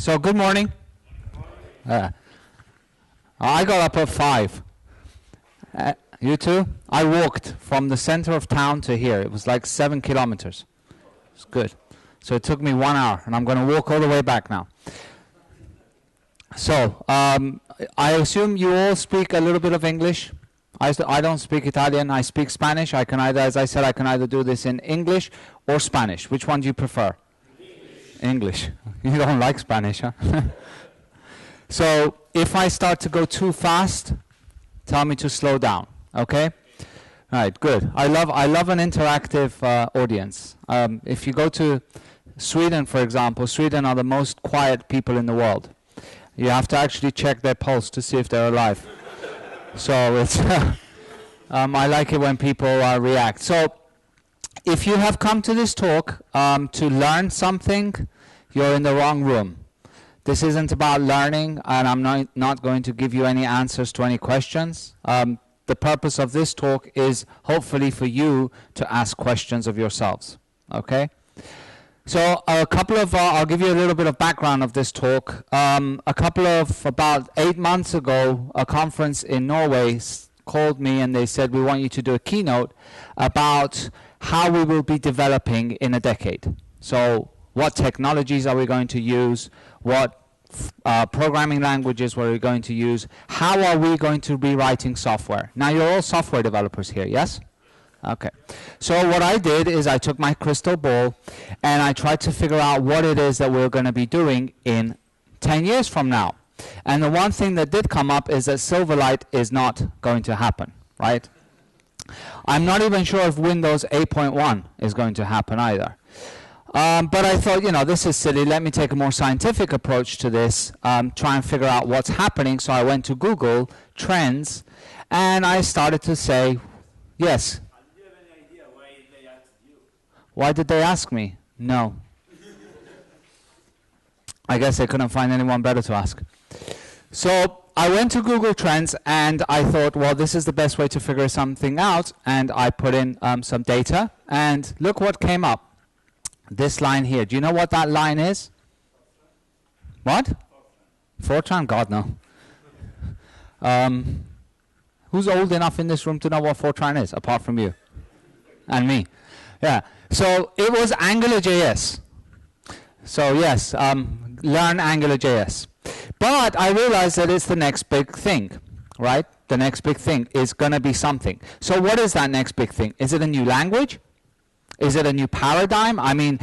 So good morning. I got up at 5. You too? I walked from the center of town to here. It was like 7 kilometers. It's good. So it took me 1 hour, and I'm going to walk all the way back now. So I assume you all speak a little bit of English. I don't speak Italian. I speak Spanish. I can either, as I said, I can either do this in English or Spanish. Which one do you prefer? English. You don't like Spanish, huh? So if I start to go too fast, tell me to slow down. Okay? All right, good. I love an interactive audience. If you go to Sweden, for example, Sweden are the most quiet people in the world. You have to actually check their pulse to see if they're alive. So it's I like it when people react. So if you have come to this talk to learn something, you're in the wrong room. This isn't about learning, and I'm not going to give you any answers to any questions. The purpose of this talk is hopefully for you to ask questions of yourselves. Okay? So I'll give you a little bit of background of this talk. About 8 months ago, a conference in Norway called me and they said, we want you to do a keynote about how we will be developing in a decade. So what technologies are we going to use? What programming languages were we going to use? How are we going to be writing software? Now you're all software developers here, yes? Okay. So what I did is I took my crystal ball and I tried to figure out what it is that we're going to be doing in 10 years from now. And the one thing that did come up is that Silverlight is not going to happen, right? I'm not even sure if Windows 8.1 is going to happen either. But I thought, this is silly. Let me take a more scientific approach to this, try and figure out what's happening. So I went to Google Trends, and I started to say, yes. Do you have any idea why they asked you? Why did they ask me? No. I guess they couldn't find anyone better to ask. So I went to Google Trends, and I thought, well, this is the best way to figure something out. And I put in some data, and look what came up. This line here. Do you know what that line is? What? Fortran? God, no. Who's old enough in this room to know what Fortran is, apart from you? And me. Yeah. So it was AngularJS. So yes, learn AngularJS. But I realized that it's the next big thing, right? The next big thing is going to be something. So what is that next big thing? Is it a new language? Is it a new paradigm? I mean,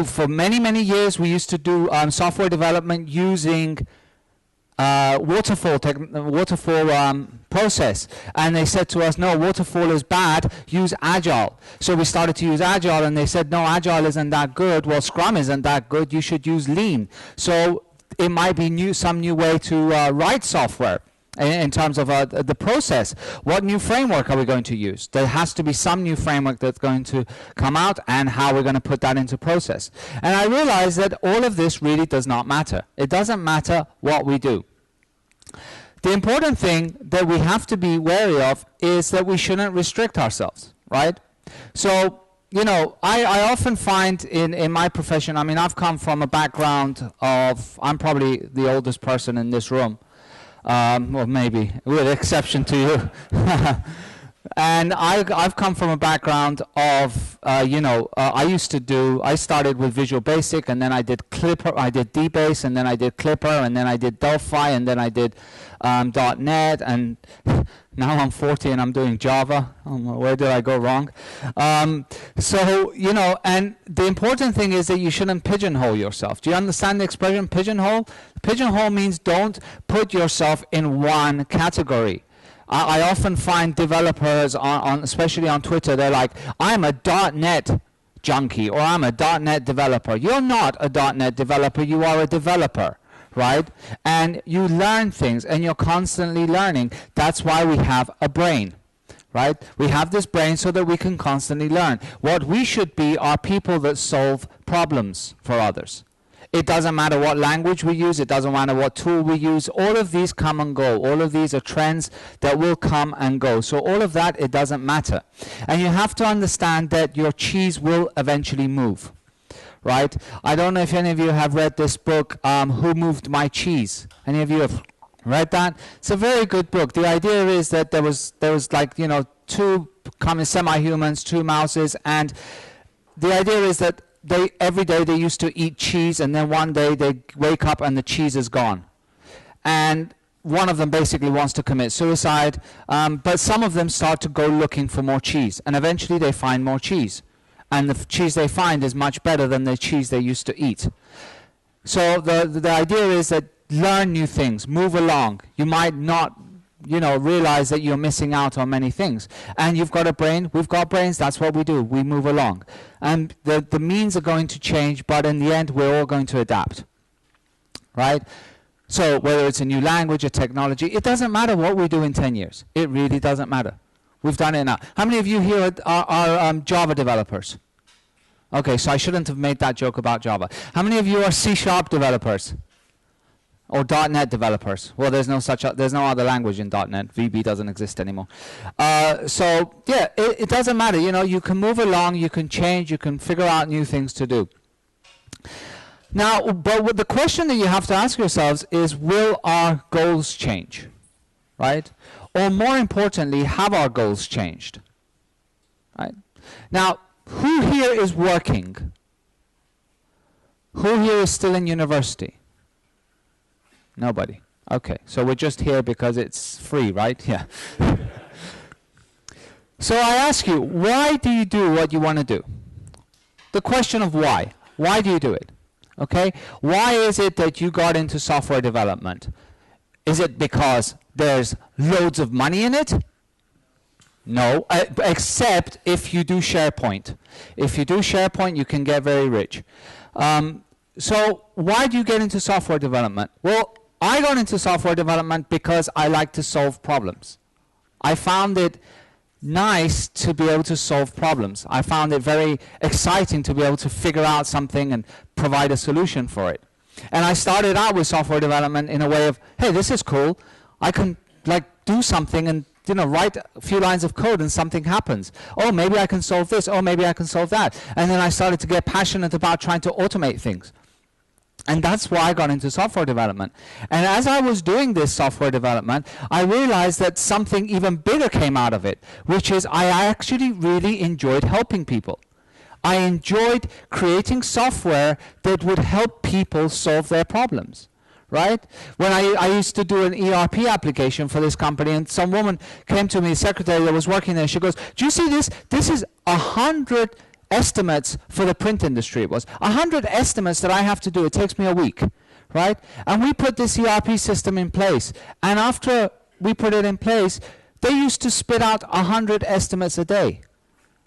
for many, many years, we used to do software development using waterfall process. And they said to us, no, waterfall is bad, use Agile. So we started to use Agile, and they said, no, Agile isn't that good. Well, Scrum isn't that good. You should use Lean. So it might be some new way to write software. In terms of the process, what new framework are we going to use? There has to be some new framework that's going to come out, and how we're going to put that into process. And I realized that all of this really does not matter. It doesn't matter what we do. The important thing that we have to be wary of is that we shouldn't restrict ourselves, right? So, I often find in my profession, I mean, I've come from a background of, I'm probably the oldest person in this room. Well, maybe, with exception to you. And I've come from a background of, I started with Visual Basic, and then I did Clipper, I did DBase, and then I did Clipper, and then I did Delphi, and then I did .NET, and now I'm 40 and I'm doing Java. Where did I go wrong? So, and the important thing is that you shouldn't pigeonhole yourself. Do you understand the expression pigeonhole? Pigeonhole means don't put yourself in one category. I often find developers, especially on Twitter, they're like, I'm a .NET junkie, or I'm a .NET developer. You're not a .NET developer, you are a developer, right? And you learn things, and you're constantly learning. That's why we have a brain, right? We have this brain so that we can constantly learn. What we should be are people that solve problems for others. It doesn't matter what language we use. It doesn't matter what tool we use. All of these come and go. All of these are trends that will come and go. So all of that, it doesn't matter. And you have to understand that your cheese will eventually move, right? I don't know if any of you have read this book, Who Moved My Cheese? Any of you have read that? It's a very good book. The idea is that there was like, you know, two common semi-humans, two mouses, and the idea is that every day they used to eat cheese, and then one day they wake up and the cheese is gone. And one of them basically wants to commit suicide, but some of them start to go looking for more cheese, and eventually they find more cheese. And the cheese they find is much better than the cheese they used to eat. So the idea is that learn new things, move along. You might not, you know, realize that you're missing out on many things. And you've got a brain, we've got brains, that's what we do, we move along. And the means are going to change, but in the end we're all going to adapt, right? So whether it's a new language, a technology, it doesn't matter what we do in 10 years. It really doesn't matter. We've done it now. How many of you here are Java developers? Okay, so I shouldn't have made that joke about Java. How many of you are C# developers? Or .NET developers? Well, there's no other language in .NET. VB doesn't exist anymore. So yeah, it doesn't matter. You know, you can move along, you can change, you can figure out new things to do. Now, but the question that you have to ask yourselves is, will our goals change, right? Or more importantly, have our goals changed, right? Now, who here is working? Who here is still in university? Nobody. Okay, so we're just here because it's free, right? Yeah. So I ask you, why do you do what you want to do? The question of why. Why do you do it? Okay? Why is it that you got into software development? Is it because there's loads of money in it? No, except if you do SharePoint. If you do SharePoint, you can get very rich. So why do you get into software development? Well, I got into software development because I like to solve problems. I found it nice to be able to solve problems. I found it very exciting to be able to figure out something and provide a solution for it. And I started out with software development in a way of, hey, this is cool. I can like do something and, you know, write a few lines of code and something happens. Oh, maybe I can solve this. Oh, maybe I can solve that. And then I started to get passionate about trying to automate things. And that's why I got into software development. And as I was doing this software development, I realized that something even bigger came out of it, which is I actually really enjoyed helping people. I enjoyed creating software that would help people solve their problems, right? When I used to do an ERP application for this company, and some woman came to me, secretary that was working there, she goes, do you see this? This is 100 estimates for the print industry. It was 100 estimates that I have to do. It takes me a week, right? And we put this ERP system in place. And after we put it in place, they used to spit out 100 estimates a day,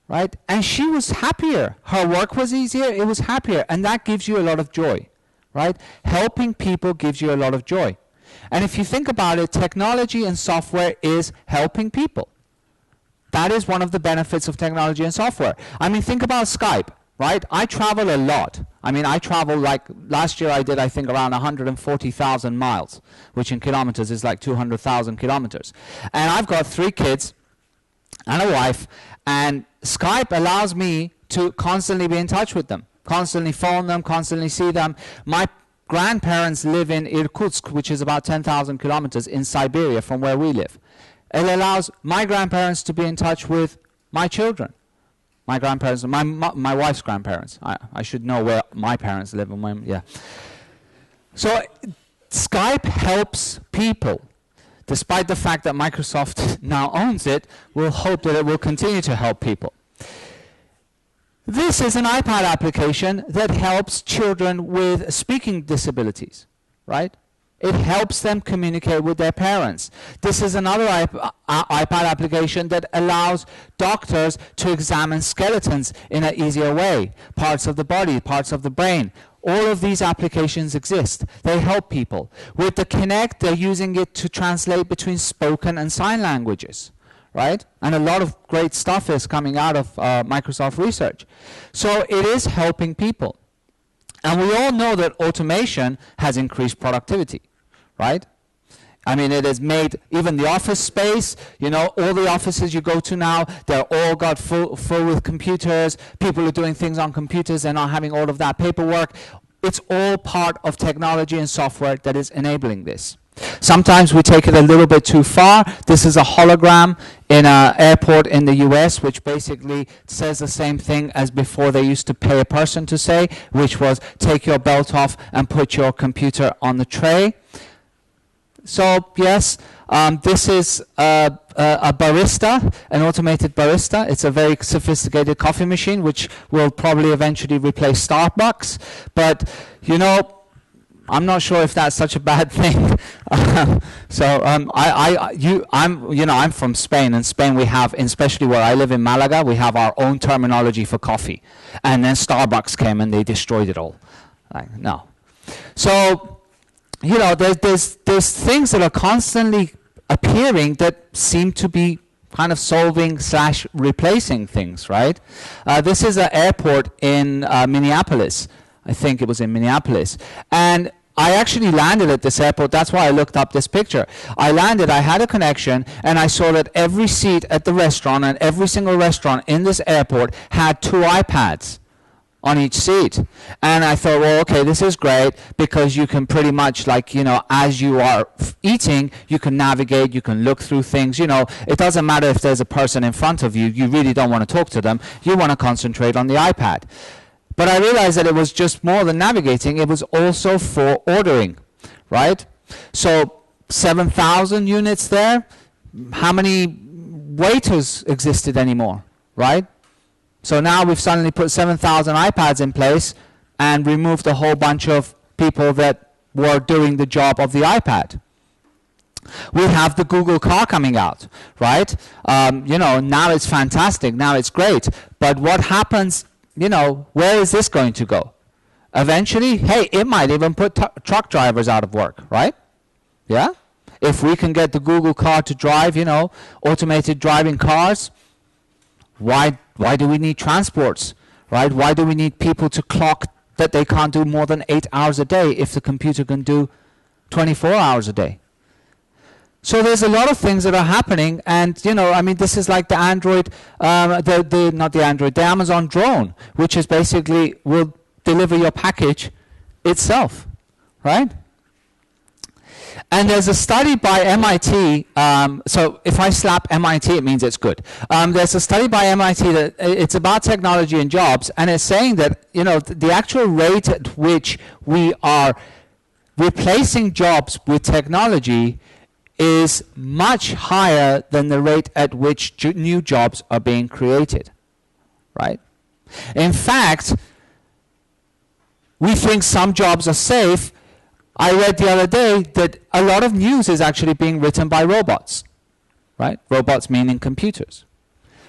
right? And she was happier. Her work was easier. It was happier. And that gives you a lot of joy, right? Helping people gives you a lot of joy. And if you think about it, technology and software is helping people. That is one of the benefits of technology and software. I mean, think about Skype, right? I travel a lot. I mean, I travel like, last year I did, I think, around 140,000 miles, which in kilometers is like 200,000 kilometers. And I've got 3 kids and a wife, and Skype allows me to constantly be in touch with them, constantly phone them, constantly see them. My grandparents live in Irkutsk, which is about 10,000 kilometers in Siberia from where we live. It allows my grandparents to be in touch with my children. My grandparents, my wife's grandparents. I should know where my parents live and when, yeah. So Skype helps people. Despite the fact that Microsoft now owns it, we'll hope that it will continue to help people. This is an iPad application that helps children with speaking disabilities, right? It helps them communicate with their parents. This is another iPad application that allows doctors to examine skeletons in an easier way, parts of the body, parts of the brain. All of these applications exist. They help people. With the Kinect, they're using it to translate between spoken and sign languages, right? And a lot of great stuff is coming out of Microsoft research. So it is helping people. And we all know that automation has increased productivity, right? I mean, it has made even the office space, you know, all the offices you go to now, they're all got full with computers. People are doing things on computers. They're not having all of that paperwork. It's all part of technology and software that is enabling this. Sometimes we take it a little bit too far. This is a hologram in an airport in the US, which basically says the same thing as before they used to pay a person to say, which was take your belt off and put your computer on the tray. So yes, this is a barista, an automated barista. It's a very sophisticated coffee machine, which will probably eventually replace Starbucks. But, you know, I'm not sure if that's such a bad thing. I'm from Spain. In Spain, we have, especially where I live in Malaga, we have our own terminology for coffee. And then Starbucks came and they destroyed it all. Like, no. So, you know, there's things that are constantly appearing that seem to be kind of solving / replacing things, right? This is an airport in Minneapolis. I think it was in Minneapolis. And I actually landed at this airport. That's why I looked up this picture. I landed, I had a connection, and I saw that every seat at the restaurant and every single restaurant in this airport had 2 iPads on each seat. And I thought, well, okay, this is great because you can pretty much, like, you know, as you are eating, you can navigate, you can look through things. You know, it doesn't matter if there's a person in front of you. You really don't want to talk to them. You want to concentrate on the iPad. But I realized that it was just more than navigating. It was also for ordering, right? So 7,000 units there. How many waiters existed anymore, right? So now we've suddenly put 7,000 iPads in place and removed a whole bunch of people that were doing the job of the iPad. We have the Google car coming out, right? You know, now it's fantastic. Now it's great. But what happens, you know, where is this going to go? Eventually, hey, it might even put truck drivers out of work, right? Yeah? If we can get the Google car to drive, you know, automated driving cars, why do we need transports, right? Why do we need people to clock that they can't do more than 8 hours a day if the computer can do 24 hours a day? So there's a lot of things that are happening, and, you know, I mean, this is like the Android, not the Android, the Amazon drone, which is basically will deliver your package itself, right? And there's a study by MIT, so if I slap MIT, it means it's good. There's a study by MIT that it's about technology and jobs, and it's saying that, you know, the actual rate at which we are replacing jobs with technology is much higher than the rate at which new jobs are being created, right? In fact, we think some jobs are safe. I read the other day that a lot of news is actually being written by robots, right? Robots meaning computers.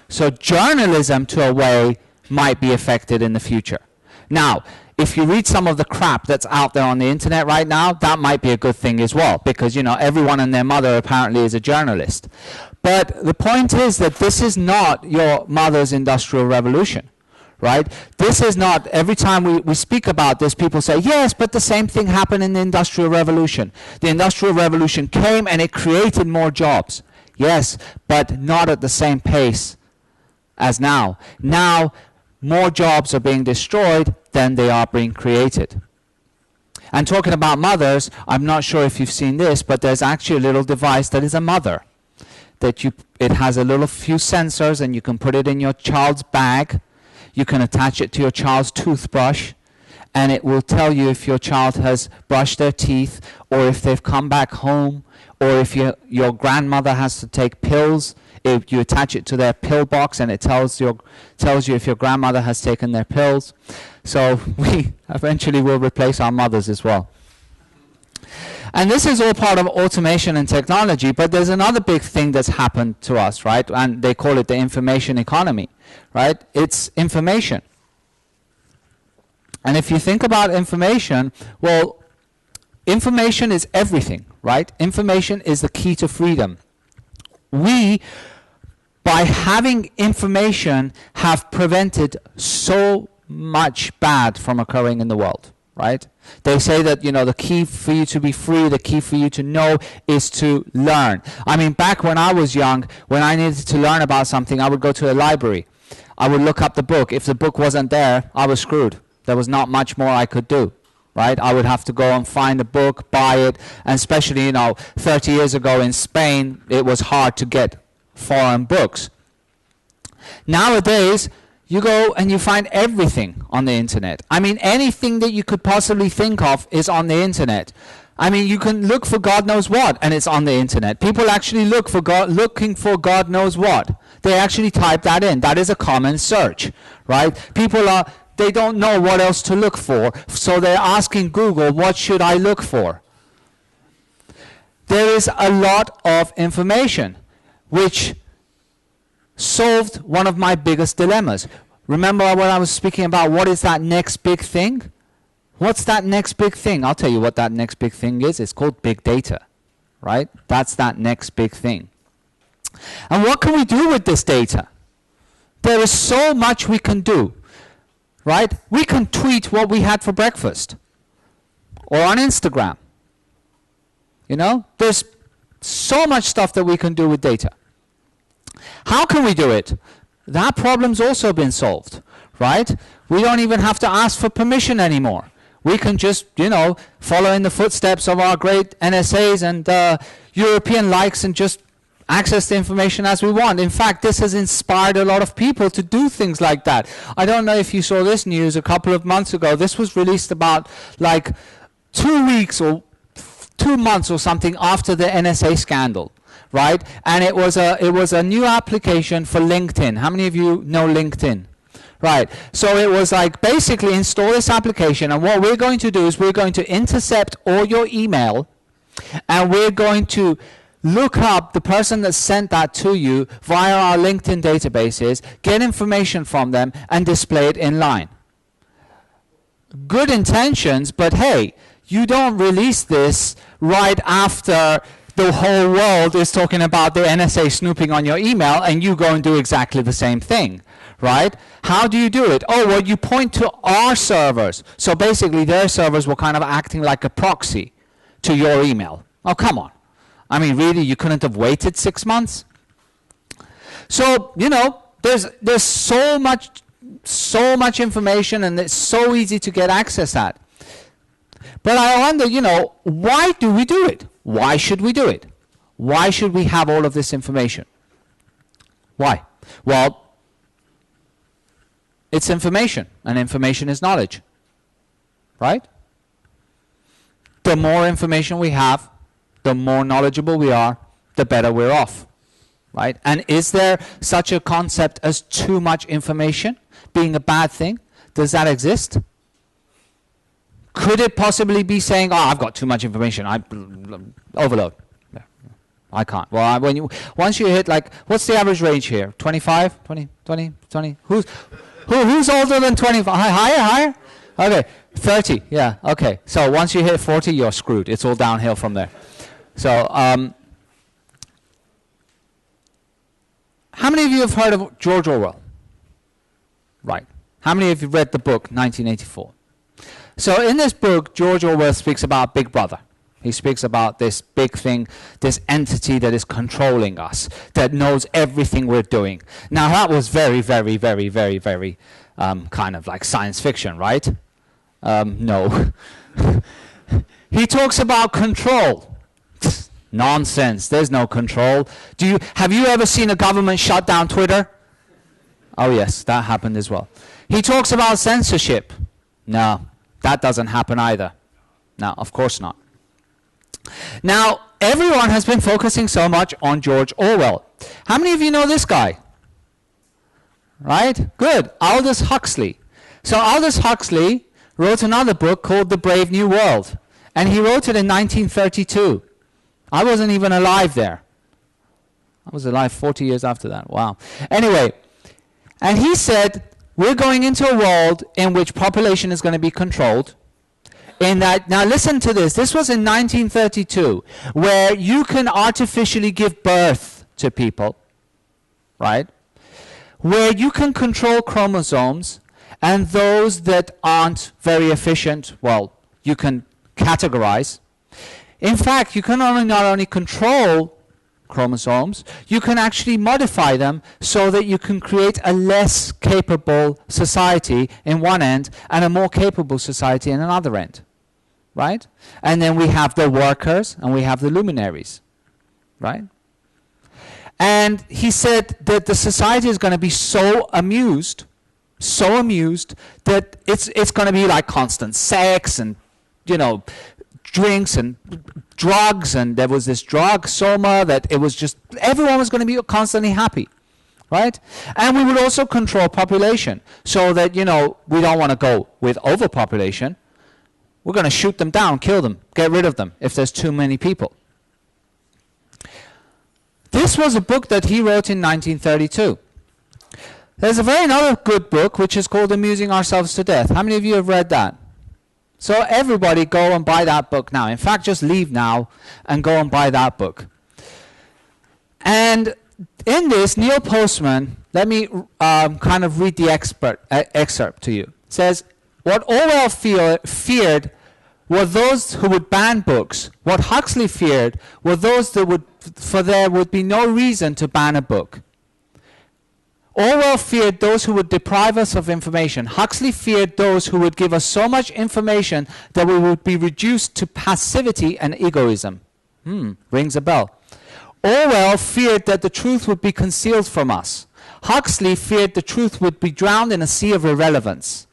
So journalism, to a way, might be affected in the future. Now, if you read some of the crap that's out there on the internet right now, that might be a good thing as well, because, you know, everyone and their mother apparently is a journalist. But the point is that this is not your mother's industrial revolution. Right? This is not, every time we speak about this, people say, yes, but the same thing happened in the Industrial Revolution. The Industrial Revolution came and it created more jobs. Yes, but not at the same pace as now. Now, more jobs are being destroyed than they are being created. And talking about mothers, I'm not sure if you've seen this, but there's actually a little device that is a mother. It has a little few sensors, and you can put it in your child's bag. You can attach it to your child's toothbrush, and it will tell you if your child has brushed their teeth, or if they've come back home, or if your grandmother has to take pills. If you attach it to their pill box, and it tells you if your grandmother has taken their pills. So we eventually will replace our mothers as well. And this is all part of automation and technology, but there's another big thing that's happened to us, right? And they call it the information economy, right? It's information. And if you think about information, well, information is everything, right? Information is the key to freedom. We, by having information, have prevented so much bad from occurring in the world, right? They say that, you know, the key for you to be free, the key for you to know is to learn. I mean, back when I was young, when I needed to learn about something, I would go to a library. I would look up the book. If the book wasn't there, I was screwed. There was not much more I could do, right? I would have to go and find a book, buy it, and especially, you know, 30 years ago in Spain, it was hard to get foreign books. Nowadays, you go and you find everything on the internet. I mean, anything that you could possibly think of is on the internet. I mean, you can look for God knows what, and it's on the internet. People actually looking for God knows what. They actually type that in. That is a common search, right? They don't know what else to look for, so they're asking Google, what should I look for? There is a lot of information, which solved one of my biggest dilemmas. Remember when I was speaking about what is that next big thing? What's that next big thing? I'll tell you what that next big thing is. It's called big data, right? That's that next big thing. And what can we do with this data? There is so much we can do, right? We can tweet what we had for breakfast, or on Instagram. You know, there's so much stuff that we can do with data. How can we do it? That problem's also been solved, right? We don't even have to ask for permission anymore. We can just, you know, follow in the footsteps of our great NSAs and European likes and just access the information as we want. In fact, this has inspired a lot of people to do things like that. I don't know if you saw this news a couple of months ago. This was released about like 2 weeks or 2 months or something after the NSA scandal. Right? And it was a new application for LinkedIn. How many of you know LinkedIn? Right. So it was like basically install this application, and what we're going to do is we're going to intercept all your email, and we're going to look up the person that sent that to you via our LinkedIn databases, get information from them, and display it in line. Good intentions, but hey, you don't release this right after the whole world is talking about the NSA snooping on your email, and you go and do exactly the same thing, right? How do you do it? Oh, well, you point to our servers. So basically, their servers were kind of acting like a proxy to your email. Oh, come on. I mean, really, you couldn't have waited 6 months? So, you know, there's so much information, and it's so easy to get access at. But I wonder, you know, why do we do it? Why should we do it? Why should we have all of this information? Why? Well, it's information, and information is knowledge, right? The more information we have, the more knowledgeable we are, the better we're off, right? And is there such a concept as too much information being a bad thing? Does that exist? Could it possibly be saying, oh, I've got too much information, I overload? Yeah. I can't. Well, once you hit, like, what's the average range here? 25? 20? Who's older than 25? Higher? Okay, 30, yeah, okay. So once you hit 40, you're screwed. It's all downhill from there. So, how many of you have heard of George Orwell? Right. How many of you read the book, 1984? So in this book, George Orwell speaks about Big Brother. He speaks about this big thing, this entity that is controlling us, that knows everything we're doing. Now that was very, very, very, very, very kind of like science fiction, right? No. He talks about control. Nonsense. There's no control. Have you ever seen a government shut down Twitter? Oh yes, that happened as well. He talks about censorship. No. That doesn't happen either. No, of course not. Now, everyone has been focusing so much on George Orwell. How many of you know this guy? Right? Good. Aldous Huxley. So Aldous Huxley wrote another book called The Brave New World. And he wrote it in 1932. I wasn't even alive there. I was alive 40 years after that. Wow. Anyway, and he said, we're going into a world in which population is going to be controlled. Now listen to this. This was in 1932, where you can artificially give birth to people, right? Where you can control chromosomes, And those that aren't very efficient, well, you can categorize. In fact, you can not only control chromosomes, you can actually modify them so that you can create a less capable society in one end and a more capable society in another end. Right? And then we have the workers and we have the luminaries. Right? And he said that the society is going to be so amused that it's going to be like constant sex and, you know, drinks and drugs, and there was this drug, Soma, that it was just, everyone was going to be constantly happy, right? And we would also control population so that, you know, we don't want to go with overpopulation. We're going to shoot them down, kill them, get rid of them if there's too many people. This was a book that he wrote in 1932. There's a very another good book which is called Amusing Ourselves to Death. How many of you have read that? So everybody go and buy that book now. In fact, just leave now and go and buy that book. And in this, Neil Postman, let me kind of read the excerpt to you. It says, what Orwell feared were those who would ban books. What Huxley feared were those that would, for there would be no reason to ban a book. Orwell feared those who would deprive us of information. Huxley feared those who would give us so much information that we would be reduced to passivity and egoism. Rings a bell. Orwell feared that the truth would be concealed from us. Huxley feared the truth would be drowned in a sea of irrelevance.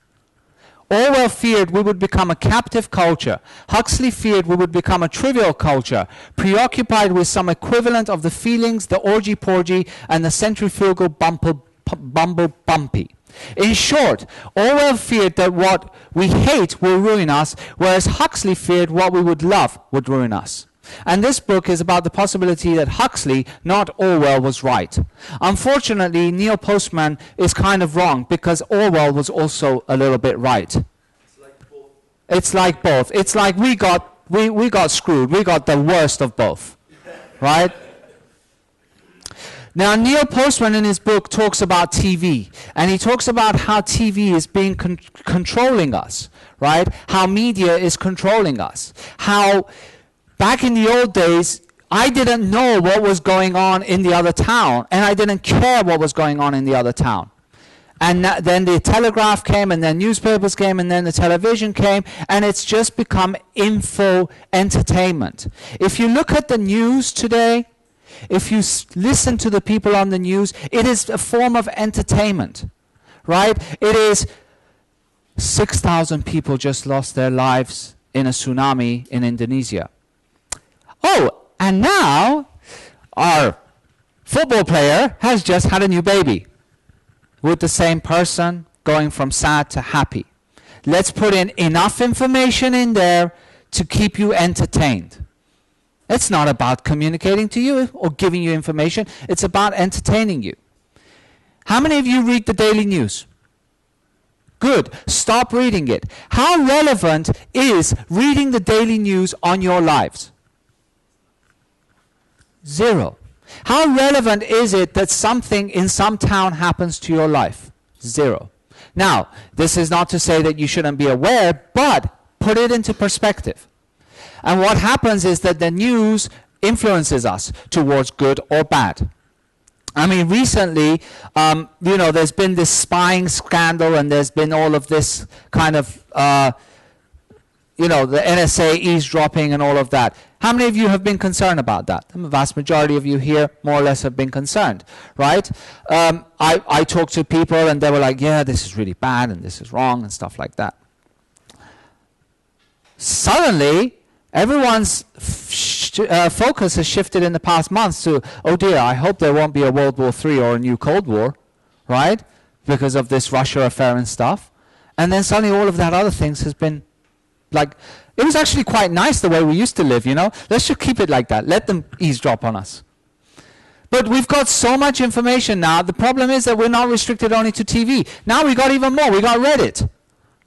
Orwell feared we would become a captive culture. Huxley feared we would become a trivial culture, preoccupied with some equivalent of the feelings, the orgy-porgy, and the centrifugal bumble-bumpy. In short, Orwell feared that what we hate will ruin us, whereas Huxley feared what we would love would ruin us. And this book is about the possibility that Huxley, not Orwell, was right. Unfortunately, Neil Postman is kind of wrong because Orwell was also a little bit right. It's like both. It's like we got screwed. We got the worst of both. Right? Now, Neil Postman in his book talks about TV, and he talks about how TV is being controlling us, right? How media is controlling us. How back in the old days, I didn't know what was going on in the other town, and I didn't care what was going on in the other town. And then the telegraph came, and then newspapers came, and then the television came, and it's just become info entertainment. If you look at the news today, if you listen to the people on the news, it is a form of entertainment, right? It is 6,000 people just lost their lives in a tsunami in Indonesia. Oh, and now our football player has just had a new baby with the same person, going from sad to happy. Let's put in enough information in there to keep you entertained. It's not about communicating to you or giving you information. It's about entertaining you. How many of you read the daily news? Good. Stop reading it. How relevant is reading the daily news on your lives? Zero. How relevant is it that something in some town happens to your life? Zero. Now, this is not to say that you shouldn't be aware, but put it into perspective. And what happens is that the news influences us towards good or bad. I mean, recently, there's been this spying scandal, and there's been all of this kind of, the NSA eavesdropping and all of that. How many of you have been concerned about that? The vast majority of you here more or less have been concerned, right? I talked to people, and they were like, yeah, this is really bad, and this is wrong, and stuff like that. Suddenly, everyone's focus has shifted in the past months to, oh dear, I hope there won't be a World War III or a new Cold War, right? Because of this Russia affair and stuff. And then suddenly all of that other things has been like, it was actually quite nice the way we used to live, you know? Let's just keep it like that. Let them eavesdrop on us. But we've got so much information now. The problem is that we're not restricted only to TV. Now we got even more. We got Reddit,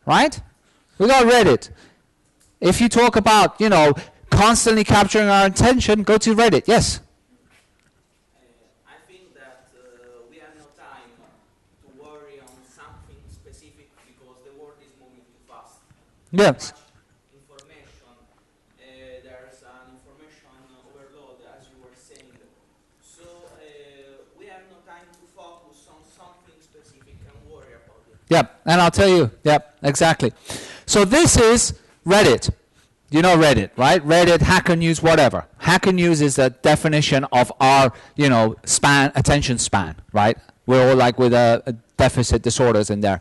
right? We got Reddit. If you talk about, constantly capturing our attention, go to Reddit. Yes? I think that we have no time to worry on something specific Yes. information, there's an information overload, as you were saying. So we have no time to focus on something specific and worry about it. Yep, and I'll tell you. Yep, exactly. So this is Reddit. You know Reddit, right? Reddit, Hacker News, whatever. Hacker News is a definition of our, attention span, right? We're all like with a deficit disorders in there.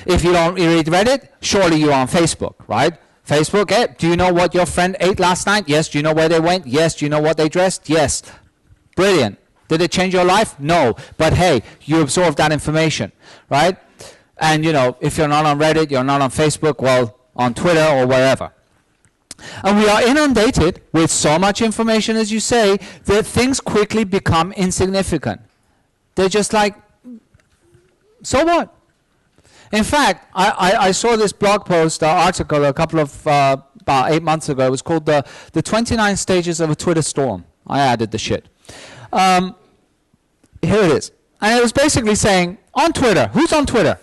If you don't read Reddit, surely you're on Facebook, right? Facebook, do you know what your friend ate last night? Yes. Do you know where they went? Yes. Do you know what they dressed? Yes. Brilliant. Did it change your life? No. But hey, you absorbed that information, right? And, if you're not on Reddit, you're not on Facebook, well, on Twitter or wherever. And we are inundated with so much information, as you say, that things quickly become insignificant. They're just like, so what? In fact, I saw this blog post article a couple of, about 8 months ago. It was called the 29 Stages of a Twitter Storm. I added the shit. Here it is. And it was basically saying, on Twitter, who's on Twitter?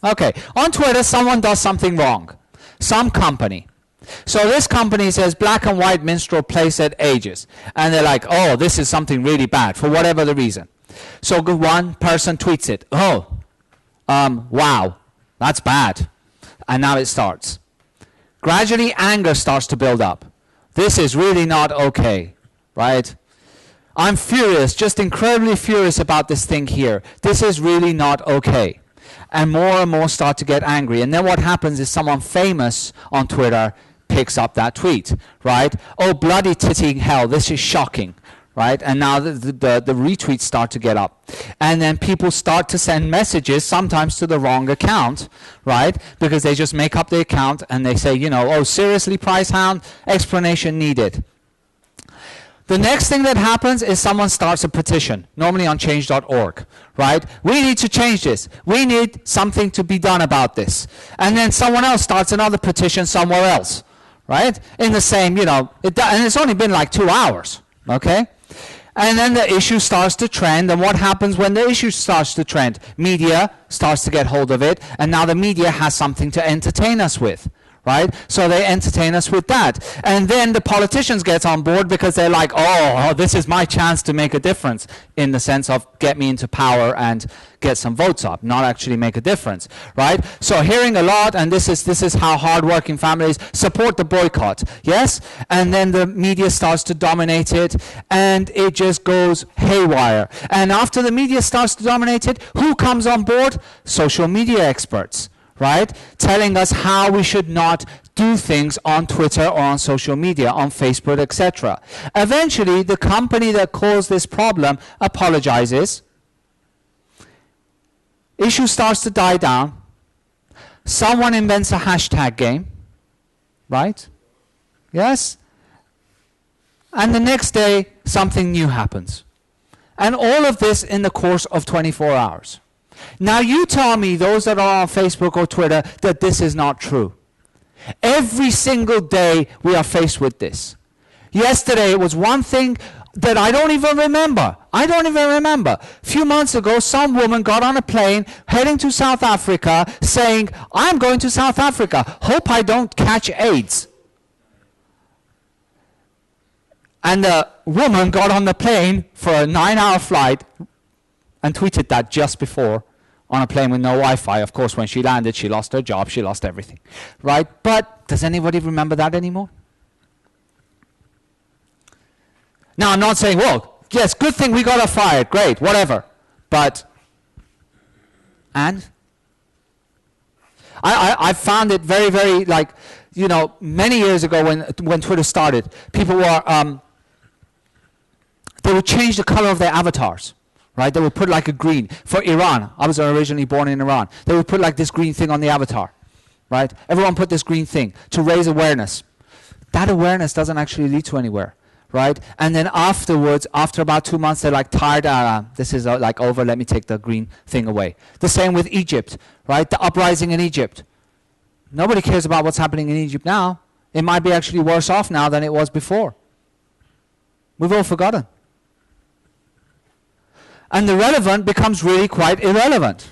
Okay, on Twitter, someone does something wrong. Some company. So this company says black and white minstrel playset ages. And they're like, oh, this is something really bad, for whatever the reason. So one person tweets it. Oh, wow, that's bad. And now it starts. Gradually, anger starts to build up. This is really not okay, right? I'm furious, just incredibly furious about this thing here. This is really not okay. And more start to get angry. And then what happens is someone famous on Twitter picks up that tweet, right? Oh, bloody titty hell, this is shocking, right? And now the retweets start to get up. And then people start to send messages, sometimes to the wrong account, right? Because they just make up the account and they say, oh, seriously, Price Hound, explanation needed. The next thing that happens is someone starts a petition, normally on change.org, right? We need to change this. We need something to be done about this. And then someone else starts another petition somewhere else, right? In the same, and it's only been like 2 hours, okay? And then the issue starts to trend, and what happens when the issue starts to trend? Media starts to get hold of it, and now the media has something to entertain us with. Right? So they entertain us with that. And then the politicians get on board because they're like, oh, this is my chance to make a difference, in the sense of get me into power and get some votes up, not actually make a difference, right? So hearing a lot, and this is how hardworking families support the boycott, yes? And then the media starts to dominate it, and it just goes haywire. And after the media starts to dominate it, who comes on board? Social media experts. Right? Telling us how we should not do things on Twitter or on social media, on Facebook, etc. Eventually, the company that caused this problem apologizes. Issue starts to die down. Someone invents a hashtag game. Right? Yes? And the next day, something new happens. And all of this in the course of 24 hours. Now you tell me, those that are on Facebook or Twitter, that this is not true. Every single day we are faced with this. Yesterday it was one thing that I don't even remember. A few months ago, some woman got on a plane heading to South Africa saying, I'm going to South Africa. Hope I don't catch AIDS. And the woman got on the plane for a 9-hour flight and tweeted that just before, on a plane with no Wi-Fi. Of course, when she landed, she lost her job, she lost everything, right? But does anybody remember that anymore? Now, I'm not saying, well, yes, good thing we got her fired, great, whatever. But, and? I found it very, very, like, many years ago when Twitter started, people were, they would change the color of their avatars. Right? They would put like a green. For Iran, I was originally born in Iran. They would put like this green thing on the avatar. Right? Everyone put this green thing to raise awareness. That awareness doesn't actually lead to anywhere. Right? And then afterwards, after about 2 months, they're like tired. This is like over. Let me take the green thing away. The same with Egypt. Right? The uprising in Egypt. Nobody cares about what's happening in Egypt now. It might be actually worse off now than it was before. We've all forgotten. And the relevant becomes really quite irrelevant.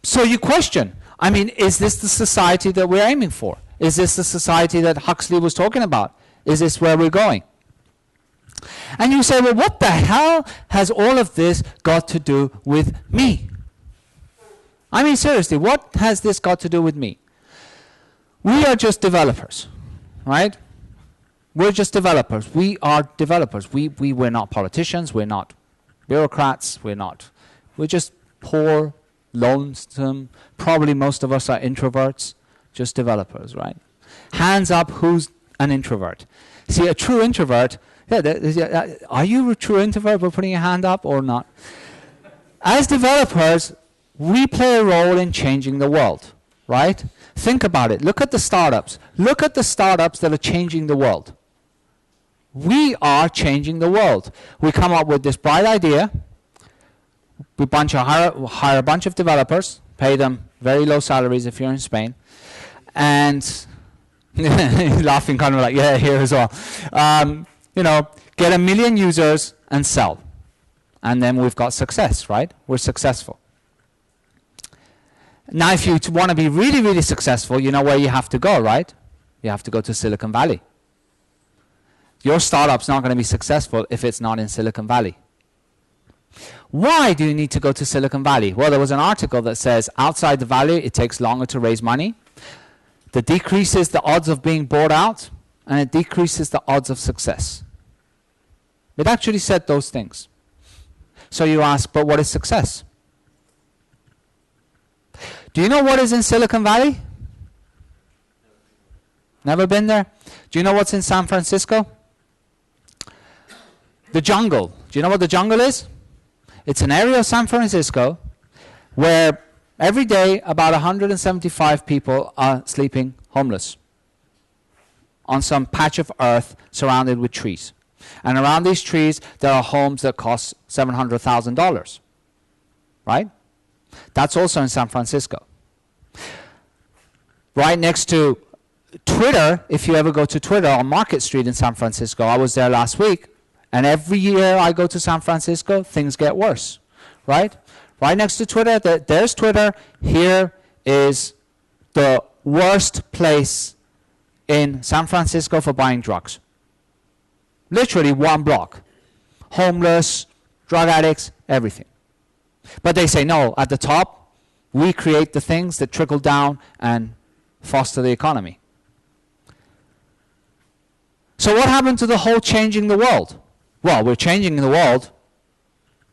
So you question, I mean, is this the society that we're aiming for? Is this the society that Huxley was talking about? Is this where we're going? And you say, well, what the hell has all of this got to do with me? I mean, seriously, what has this got to do with me? We are just developers, right? We're just developers. We are developers. We're not politicians. We're not bureaucrats. We're just poor, lonesome. Probably most of us are introverts, just developers, right? Hands up, who's an introvert? See, a true introvert, are you a true introvert by putting your hand up or not? As developers, we play a role in changing the world, right? Think about it. Look at the startups. Look at the startups that are changing the world. We are changing the world. We come up with this bright idea. We hire a bunch of developers, pay them very low salaries if you're in Spain, and laughing kind of like, yeah, here as well. You know, get 1 million users and sell. And then we've got success, right? We're successful. Now, if you want to be really, really successful, you know where you have to go, right? You have to go to Silicon Valley. Your startup's not going to be successful if it's not in Silicon Valley. Why do you need to go to Silicon Valley? Well, there was an article that says outside the valley, it takes longer to raise money. That decreases the odds of being bought out, and it decreases the odds of success. It actually said those things. So you ask, but what is success? Do you know what is in Silicon Valley? Never been there? Do you know what's in San Francisco? The jungle. Do you know what the jungle is? It's an area of San Francisco where every day about 175 people are sleeping homeless on some patch of earth surrounded with trees. And around these trees there are homes that cost $700,000. Right? That's also in San Francisco. Right next to Twitter, if you ever go to Twitter on Market Street in San Francisco, I was there last week, and every year I go to San Francisco, things get worse, right? Right next to Twitter, there's Twitter. Here is the worst place in San Francisco for buying drugs. Literally one block. Homeless, drug addicts, everything. But they say, no, at the top, we create the things that trickle down and foster the economy. So what happened to the whole changing the world? Well, we're changing the world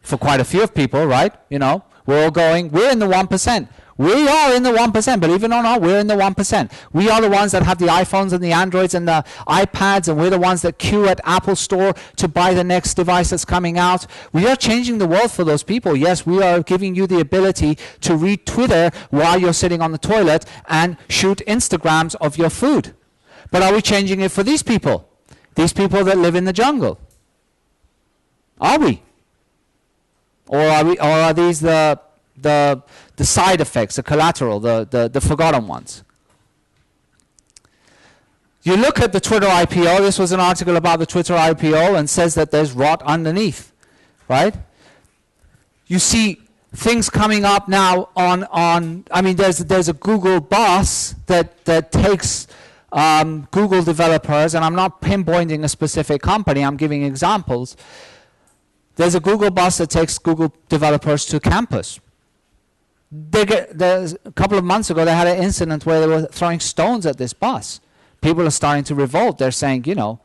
for quite a few of people, right? You know, we're in the 1%. We are in the 1%, believe it or not, we're in the 1%. We are the ones that have the iPhones and the Androids and the iPads, and we're the ones that queue at Apple Store to buy the next device that's coming out. We are changing the world for those people. Yes, we are giving you the ability to read Twitter while you're sitting on the toilet and shoot Instagrams of your food. But are we changing it for these people? These people that live in the jungle? Are we? Or are these the side effects, the collateral, the forgotten ones? You look at the Twitter IPO. This was an article about the Twitter IPO and says that there's rot underneath, right? You see things coming up now on I mean, there's a Google boss that takes Google developers, and I'm not pinpointing a specific company, I'm giving examples. There's a Google bus that takes Google developers to campus. A couple of months ago, they had an incident where they were throwing stones at this bus. People are starting to revolt. They're saying, you know,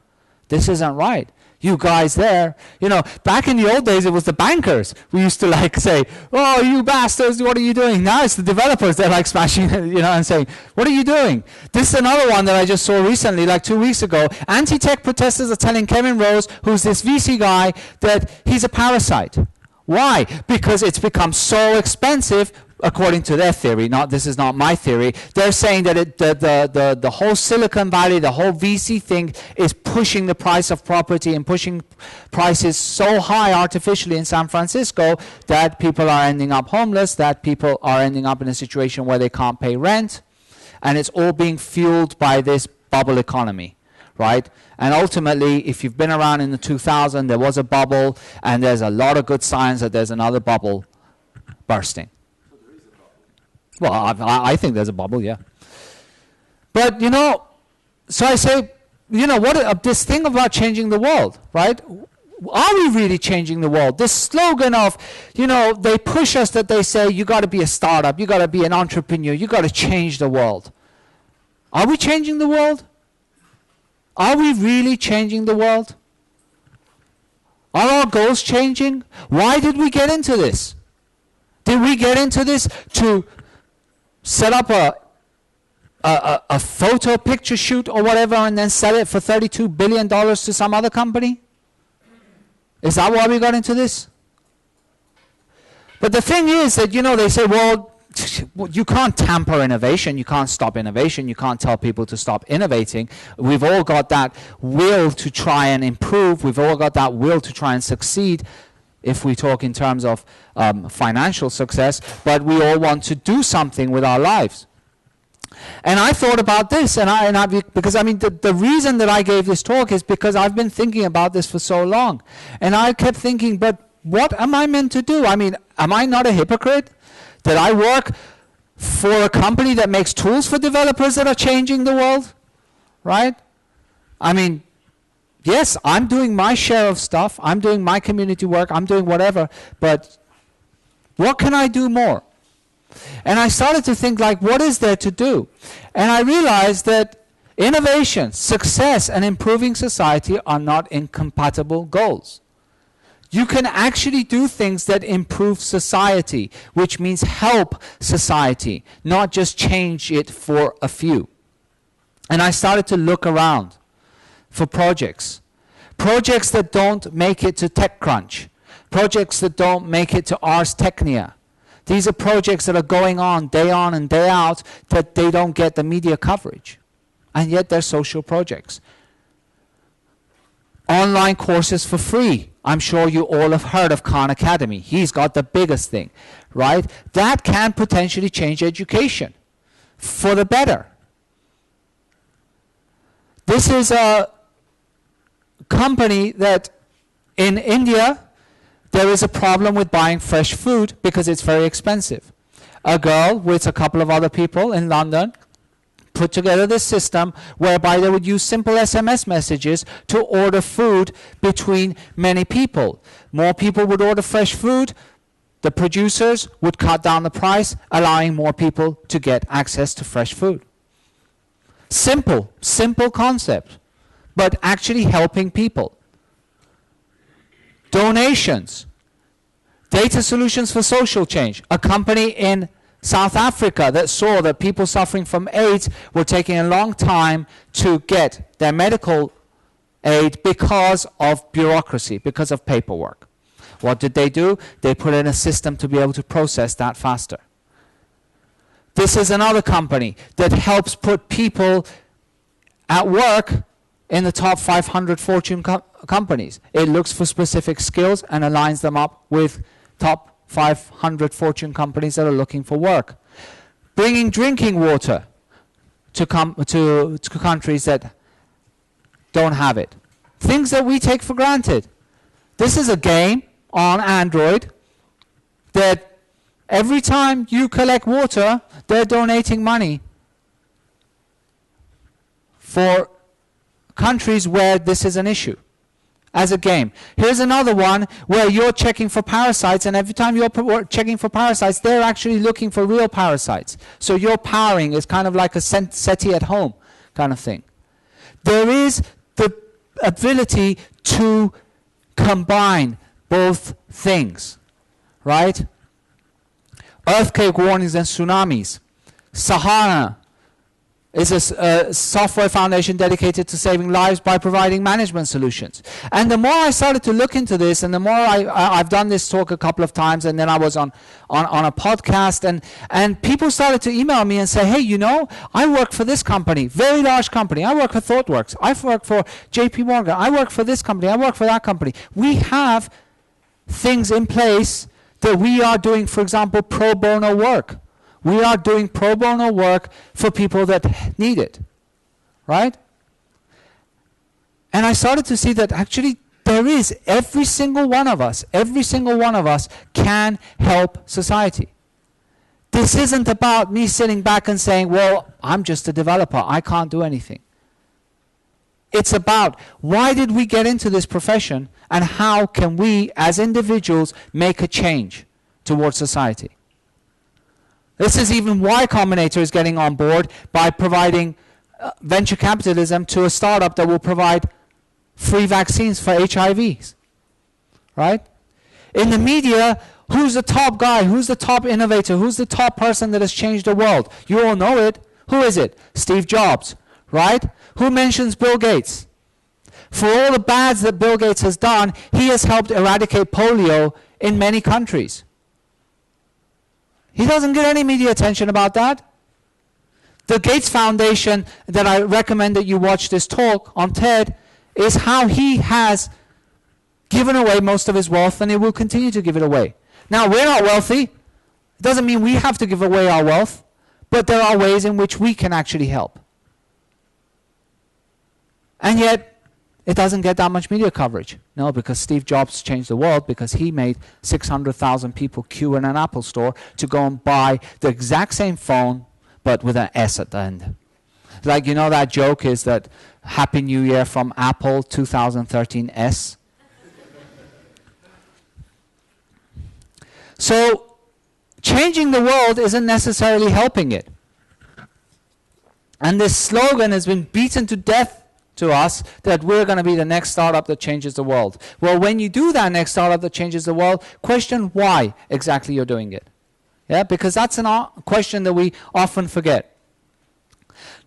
this isn't right. You guys there, you know, back in the old days, it was the bankers. We used to like say, oh, you bastards, what are you doing? Now it's the developers. They're like smashing, you know, and saying, what are you doing? This is another one that I just saw recently, like 2 weeks ago. Anti-tech protesters are telling Kevin Rose, who's this VC guy, that he's a parasite. Why? Because it's become so expensive, according to their theory. This is not my theory. They're saying that the whole Silicon Valley, the whole VC thing is pushing the price of property and pushing prices so high artificially in San Francisco that people are ending up homeless, that people are ending up in a situation where they can't pay rent, and it's all being fueled by this bubble economy, right? And ultimately, if you've been around in the 2000s, there was a bubble, and there's a lot of good signs that there's another bubble bursting. Well, I think there's a bubble, yeah. But, you know, so I say, you know, what this thing about changing the world, right? Are we really changing the world? This slogan of, you know, they push us that they say, you got to be a startup, you got to be an entrepreneur, you got to change the world. Are we changing the world? Are we really changing the world? Are our goals changing? Why did we get into this? Did we get into this to set up a photo picture shoot or whatever and then sell it for $32 billion to some other company? Is that why we got into this? But the thing is that, you know, they say, well, you can't tamper innovation, you can't stop innovation, you can't tell people to stop innovating. We've all got that will to try and improve, we've all got that will to try and succeed, if we talk in terms of financial success, but we all want to do something with our lives. And I thought about this, because I mean, the reason that I gave this talk is because I've been thinking about this for so long. And I kept thinking, but what am I meant to do? I mean, am I not a hypocrite? That I work for a company that makes tools for developers that are changing the world, right? I mean, yes, I'm doing my share of stuff, I'm doing my community work, I'm doing whatever, but what can I do more? And I started to think, like, what is there to do? And I realized that innovation, success, and improving society are not incompatible goals. You can actually do things that improve society, which means help society, not just change it for a few. And I started to look around for projects. Projects that don't make it to TechCrunch. Projects that don't make it to Ars Technica. These are projects that are going on and day out, that they don't get the media coverage. And yet they're social projects. Online courses for free. I'm sure you all have heard of Khan Academy. He's got the biggest thing, right? That can potentially change education for the better. This is a company that in India, there is a problem with buying fresh food because it's very expensive. A girl with a couple of other people in London put together this system whereby they would use simple SMS messages to order food between many people. More people would order fresh food, the producers would cut down the price, allowing more people to get access to fresh food. Simple concept, but actually helping people. Donations. Data solutions for social change. A company in South Africa that saw that people suffering from AIDS were taking a long time to get their medical aid because of bureaucracy, because of paperwork. What did they do? They put in a system to be able to process that faster. This is another company that helps put people at work in the top 500 Fortune companies. It looks for specific skills and aligns them up with top 500 Fortune companies that are looking for work. Bringing drinking water to countries that don't have it. Things that we take for granted. This is a game on Android that every time you collect water, they're donating money for countries where this is an issue. As a game. Here's another one where you're checking for parasites, and every time you're checking for parasites, they're actually looking for real parasites. So your powering is kind of like a SETI at home kind of thing. There is the ability to combine both things, right? Earthquake warnings and tsunamis. Sahara is a software foundation dedicated to saving lives by providing management solutions. And the more I started to look into this, and the more I've done this talk a couple of times, and then I was on a podcast, and people started to email me and say, hey, you know, I work for this company, very large company. I work for ThoughtWorks. I work for JP Morgan. I work for this company. I work for that company. We have things in place that we are doing, for example, pro bono work. We are doing pro bono work for people that need it, right? And I started to see that actually there is, every single one of us can help society. This isn't about me sitting back and saying, well, I'm just a developer, I can't do anything. It's about why did we get into this profession and how can we as individuals make a change towards society. This is even why Combinator is getting on board by providing venture capitalism to a startup that will provide free vaccines for HIVs. Right? In the media, who's the top guy? Who's the top innovator? Who's the top person that has changed the world? You all know it. Who is it? Steve Jobs. Right? Who mentions Bill Gates? For all the bads that Bill Gates has done, he has helped eradicate polio in many countries. He doesn't get any media attention about that. The Gates Foundation that I recommend that you watch this talk on TED is how he has given away most of his wealth and he will continue to give it away. Now, we're not wealthy. It doesn't mean we have to give away our wealth, but there are ways in which we can actually help. And yet, it doesn't get that much media coverage. No, because Steve Jobs changed the world because he made 600,000 people queue in an Apple store to go and buy the exact same phone, but with an S at the end. Like, you know that joke is that Happy New Year from Apple 2013 S? So, changing the world isn't necessarily helping it. And this slogan has been beaten to death to us that we're going to be the next startup that changes the world. Well, when you do that next startup that changes the world, question why exactly you're doing it. Yeah, because that's a question that we often forget.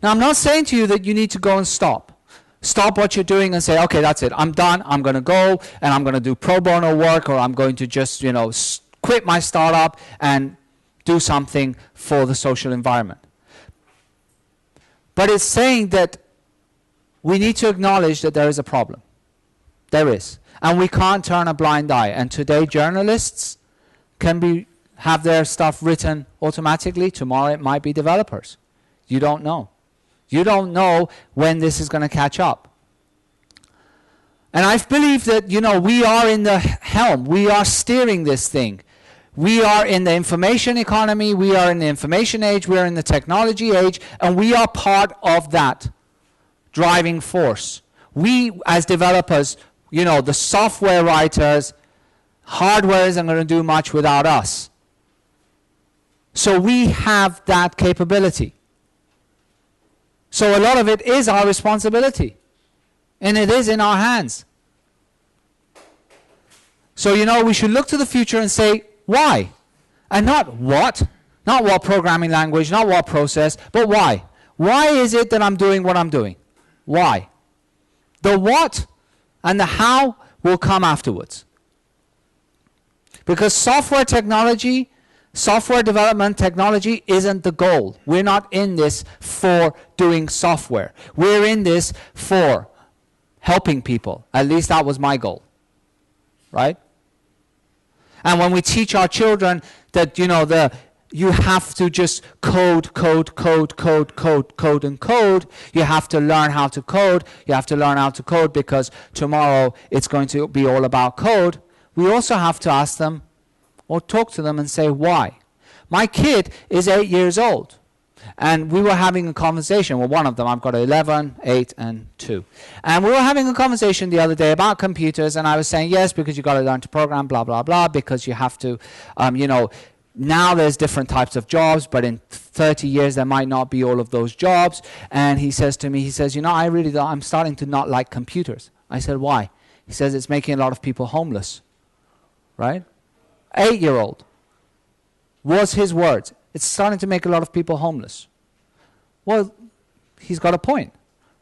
Now, I'm not saying to you that you need to go and stop. Stop what you're doing and say, okay, that's it. I'm done. I'm going to go and I'm going to do pro bono work, or I'm going to just, quit my startup and do something for the social environment. But it's saying that we need to acknowledge that there is a problem. There is. And we can't turn a blind eye. And today journalists can have their stuff written automatically. Tomorrow it might be developers. You don't know. You don't know when this is going to catch up. And I believe that, we are in the helm. We are steering this thing. We are in the information economy. We are in the information age. We are in the technology age. And we are part of that driving force. We, as developers, the software writers, hardware isn't going to do much without us. So we have that capability. So a lot of it is our responsibility. And it is in our hands. So, we should look to the future and say, why? And not what. Not what programming language, not what process, but why. Why is it that I'm doing what I'm doing? Why? The what and the how will come afterwards. Because software technology, software development technology isn't the goal. We're not in this for doing software. We're in this for helping people. At least that was my goal. Right? And when we teach our children that, you have to just code, and code. You have to learn how to code. You have to learn how to code because tomorrow it's going to be all about code. We also have to ask them or talk to them and say why. My kid is 8 years old. And we were having a conversation. Well, one of them, I've got 11, 8, and 2. And we were having a conversation the other day about computers. And I was saying, yes, because you've got to learn to program, blah, blah, blah, because you have to, now there's different types of jobs, but in 30 years there might not be all of those jobs. And he says to me, I'm starting to not like computers. I said, why? He says, it's making a lot of people homeless. Right? 8-year-old. Was his words. It's starting to make a lot of people homeless. Well, he's got a point.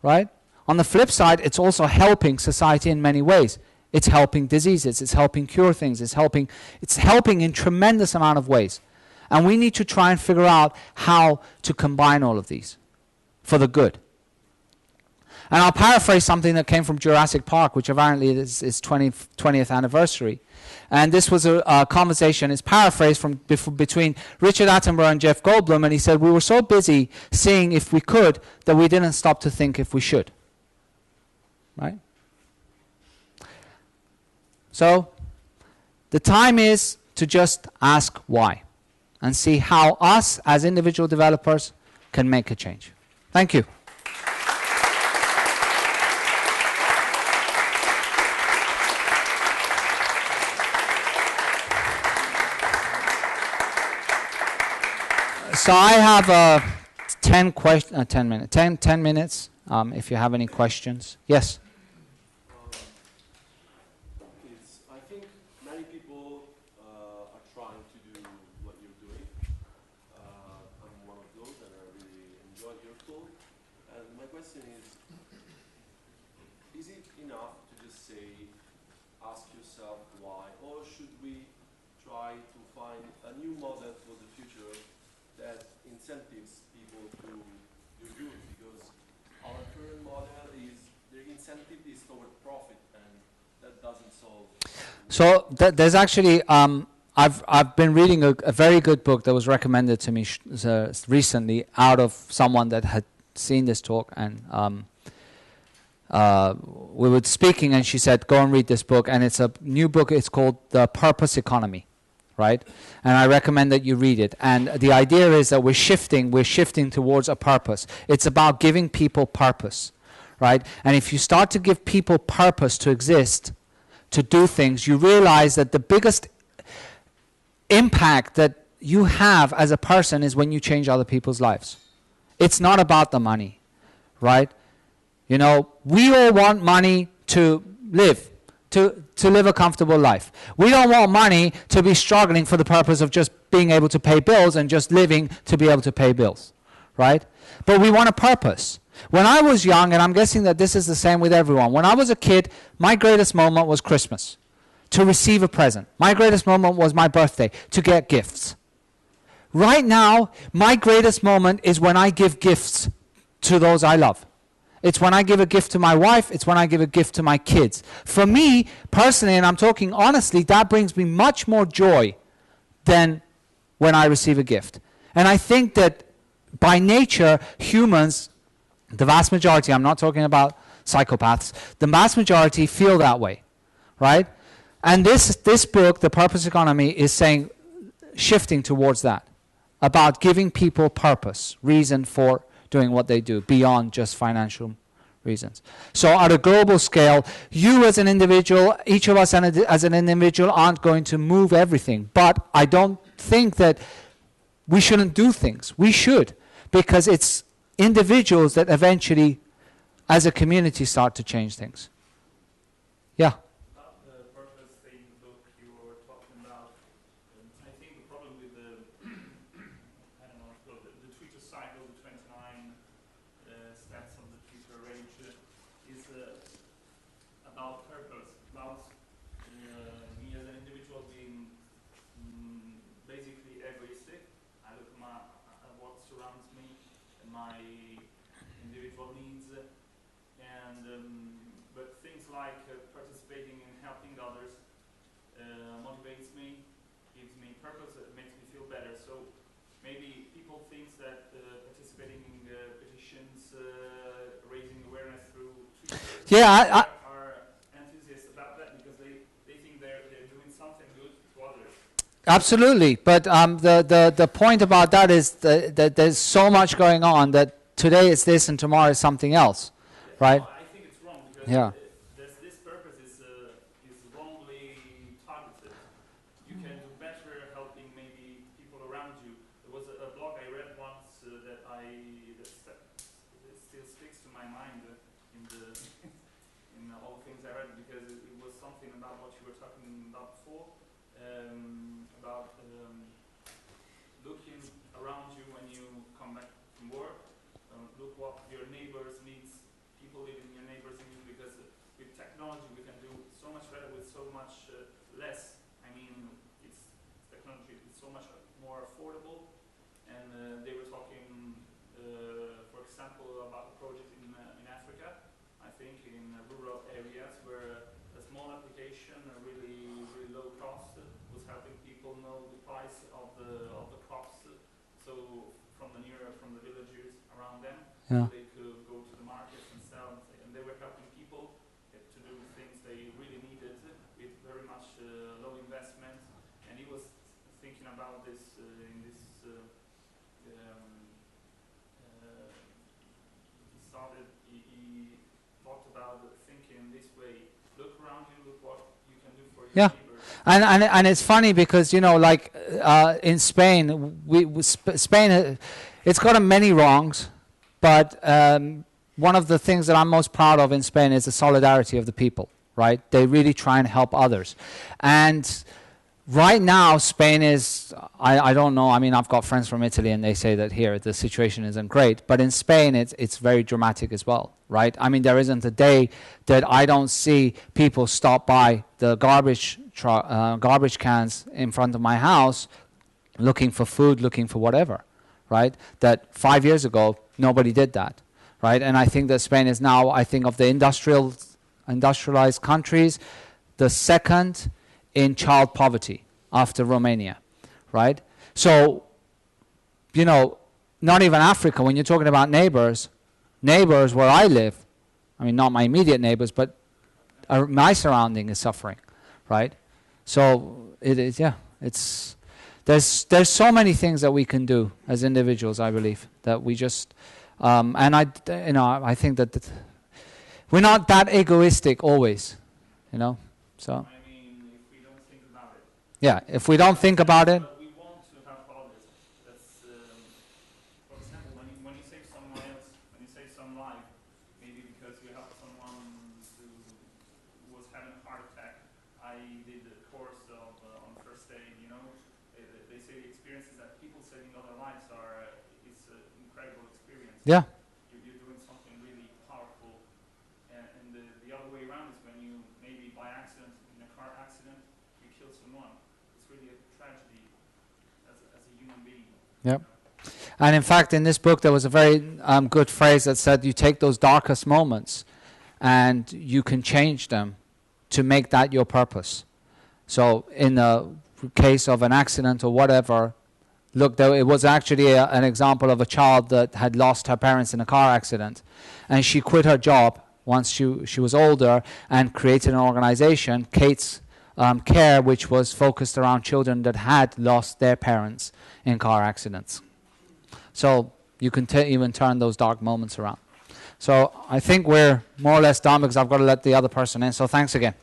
Right? On the flip side, it's also helping society in many ways. It's helping diseases. It's helping cure things. It's helping in tremendous amount of ways. And we need to try and figure out how to combine all of these for the good. And I'll paraphrase something that came from Jurassic Park, which apparently is 20th anniversary. And this was a conversation, it's paraphrased between Richard Attenborough and Jeff Goldblum, and he said, we were so busy seeing if we could that we didn't stop to think if we should. Right? So, the time is to just ask why. and see how us as individual developers can make a change. Thank you. So I have 10 minutes if you have any questions. Yes? I think many people are trying to do what you're doing. I'm one of those, and I really enjoyed your talk. And my question is it enough to just say, ask yourself why, or should we try to find a new model for the future that incentives people to do good? Because our current model is, the incentive is toward profit, and that doesn't solve. So there's actually, I've been reading a very good book that was recommended to me recently out of someone that had seen this talk, and we were speaking, and she said, go and read this book, and it's a new book. It's called The Purpose Economy, right? And I recommend that you read it. And the idea is that we're shifting towards a purpose. It's about giving people purpose, right? And if you start to give people purpose to exist, to do things, you realize that the biggest impact that you have as a person is when you change other people's lives. It's not about the money, right? You know, we all want money to live, to live a comfortable life. We don't want money to be struggling for the purpose of just being able to pay bills and just living to be able to pay bills, right? But we want a purpose. When I was young, and I'm guessing that this is the same with everyone, when I was a kid, my greatest moment was Christmas, to receive a present. My greatest moment was my birthday, to get gifts. Right now, my greatest moment is when I give gifts to those I love. It's when I give a gift to my wife, it's when I give a gift to my kids. For me, personally, and I'm talking honestly, that brings me much more joy than when I receive a gift. And I think that by nature, humans, the vast majority, I'm not talking about psychopaths, the vast majority feel that way, right? And this book, The Purpose Economy, is saying, shifting towards that, about giving people purpose, reason for doing what they do, beyond just financial reasons. So at a global scale, you as an individual, each of us as an individual aren't going to move everything. But I don't think that we shouldn't do things. We should, because it's individuals that eventually, as a community, start to change things. Yeah? About the purpose thing, book you were talking about, I think the problem with the, I don't know, the Twitter cycle, the 29 steps of the Twitter range, is about purpose, about me as an individual being basically egoistic. I look at what surrounds me and my individual needs, and but things like participating in helping others motivates me, gives me purpose, makes me feel better. So maybe people think that participating in petitions, raising awareness through Twitter, Yeah, are enthusiasts about that because they think they're doing something good to others. absolutely. But the point about that is that there's so much going on that today it's this and tomorrow is something else, right? No, I think it's wrong because Yeah. this purpose is wrongly targeted. You can do better helping maybe people around you. There was a blog I read once that still sticks to my mind in the in all the things I read, because it was something about what you were talking about before, about looking around you when you come back from work. Look what your neighbors needs, people living in your neighbors needs, because with technology we can do so much better with so much less. I mean, technology is so much more affordable, and they were talking, for example, about a project in Africa, I think in rural areas, where a small application, a really low cost, was helping people know the price of the crops. So from the villagers around them, Yeah. so they could go to the markets and sell, and they were helping people to do things they really needed with very much low investment. And he was thinking about this in this in this way. Look around you, look what you can do for your Yeah. neighbors. And it's funny because, you know, like in Spain, Spain, it's got many wrongs, but one of the things that I'm most proud of in Spain is the solidarity of the people, right? They really try and help others. And right now, Spain is, I don't know, I mean, I've got friends from Italy and they say that here the situation isn't great, but in Spain it's very dramatic as well, right? I mean, there isn't a day that I don't see people stop by the garbage cans in front of my house looking for food, looking for whatever, right? That 5 years ago, nobody did that, right? And I think that Spain is now, I think of the industrialized countries, the second in child poverty after Romania, right? So, you know, not even Africa, when you're talking about neighbors where I live, I mean, not my immediate neighbors, but my surrounding is suffering, right? So it is, yeah, it's, there's so many things that we can do as individuals, I believe, that we just, and I think that we're not that egoistic always, you know, so. I mean, if we don't think about it. Yeah, if we don't think about it. But we want to help others. That's, for example, when you save someone else, when you save some life, maybe because you help someone who was having a heart attack. I did a course on first aid, you know. They say the experiences that people saving other lives are, it's an incredible experience. Yeah. You're doing something really powerful. And the other way around is when you, maybe by accident, in a car accident, you kill someone. It's really a tragedy as a human being. Yep. And in fact, in this book, there was a very good phrase that said you take those darkest moments and you can change them to make that your purpose. So in the case of an accident or whatever, look, it was actually an example of a child that had lost her parents in a car accident. And she quit her job once she was older and created an organization, Kate's Care, which was focused around children that had lost their parents in car accidents. So you can even turn those dark moments around. So I think we're more or less done because I've got to let the other person in. So thanks again.